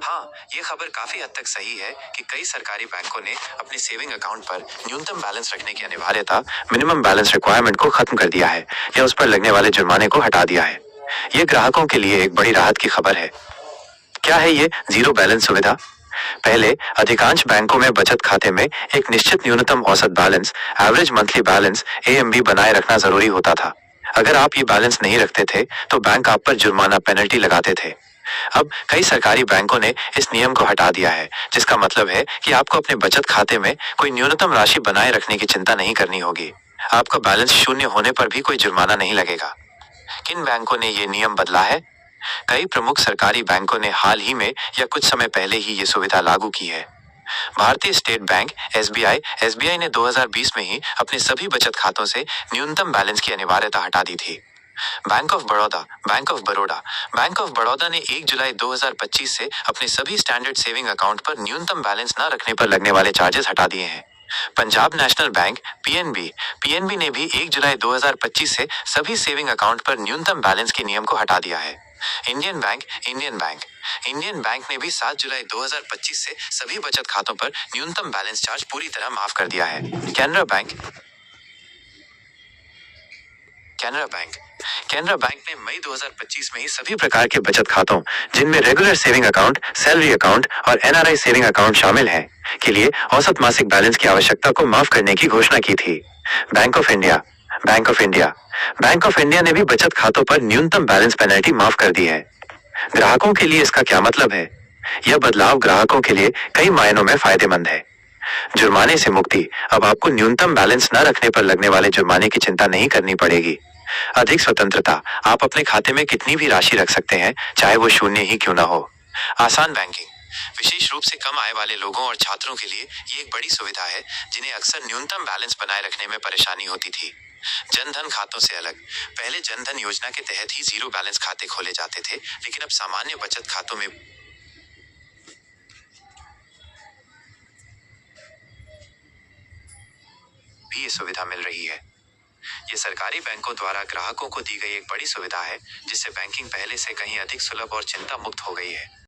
हाँ, ये खबर काफी हद तक सही है कि कई सरकारी बैंकों ने अपने सेविंग अकाउंट पर न्यूनतम बैलेंस रखने की अनिवार्यता मिनिमम बैलेंस रिक्वायरमेंट को खत्म कर दिया है या उस पर लगने वाले जुर्माने को हटा दिया है। ये ग्राहकों के लिए एक बड़ी राहत की खबर है। क्या है ये जीरो बैलेंस सुविधा? पहले अधिकांश बैंकों में बचत खाते में एक निश्चित न्यूनतम औसत balance, average monthly balance AMB बनाए रखना जरूरी होता था। अगर आप ये बैलेंस नहीं रखते थे तो बैंक आप पर जुर्माना पेनल्टी लगाते थे। अब कई सरकारी बैंकों ने इस नियम को हटा दिया है, जिसका मतलब है कि आपको अपने बचत खाते में कोई न्यूनतम राशि बनाए रखने की चिंता नहीं करनी होगी। आपका बैलेंस शून्य होने पर भी कोई जुर्माना नहीं लगेगा। किन बैंकों ने ये नियम बदला है? कई प्रमुख सरकारी बैंकों ने हाल ही में या कुछ समय पहले ही ये सुविधा लागू की है। भारतीय स्टेट बैंक एसबीआई ने 2020 में ही अपने सभी बचत खातों से न्यूनतम बैलेंस की अनिवार्यता हटा दी थी। बैंक ऑफ बड़ौदा ने 1 जुलाई 2025 से अपने सभी स्टैंडर्ड सेविंग अकाउंट पर न्यूनतम बैलेंस न रखने पर लगने वाले चार्जेस हटा दिए हैं। पंजाब नेशनल बैंक पीएनबी ने भी 1 जुलाई 2025 से सभी सेविंग अकाउंट पर न्यूनतम बैलेंस के नियम को हटा दिया है। इंडियन बैंक ने भी 7 जुलाई 2025 से सभी बचत खातों पर न्यूनतम बैलेंस चार्ज पूरी तरह माफ कर दिया है। कैनरा बैंक ने मई 2025 में ही सभी प्रकार के बचत खातों, जिनमें regular saving account, salary account और एनआरआई सेविंग अकाउंट शामिल हैं, के लिए औसत मासिक बैलेंस की आवश्यकता को माफ करने की घोषणा की थी। बैंक ऑफ इंडिया ने भी बचत खातों पर न्यूनतम बैलेंस पेनल्टी माफ कर दी है। ग्राहकों के लिए इसका क्या मतलब है? यह बदलाव ग्राहकों के लिए कई मायनों में फायदेमंद है। जुर्माने से मुक्ति, अब आपको न्यूनतम बैलेंस न रखने पर लगने वाले जुर्माने की चिंता नहीं करनी पड़ेगी। अधिक स्वतंत्रता, आप अपने खाते में कितनी भी राशि रख सकते हैं, चाहे वो शून्य ही क्यों ना हो। आसान बैंकिंग, विशेष रूप से कम आय वाले लोगों और छात्रों के लिए ये एक बड़ी सुविधा है, जिन्हें अक्सर न्यूनतम बैलेंस बनाए रखने में परेशानी होती थी। जनधन खातों से अलग, पहले जनधन योजना के तहत ही जीरो बैलेंस खाते खोले जाते थे, लेकिन अब सामान्य बचत खातों में भी ये सुविधा मिल रही है। ये सरकारी बैंकों द्वारा ग्राहकों को दी गई एक बड़ी सुविधा है, जिससे बैंकिंग पहले से कहीं अधिक सुलभ और चिंता मुक्त हो गई है।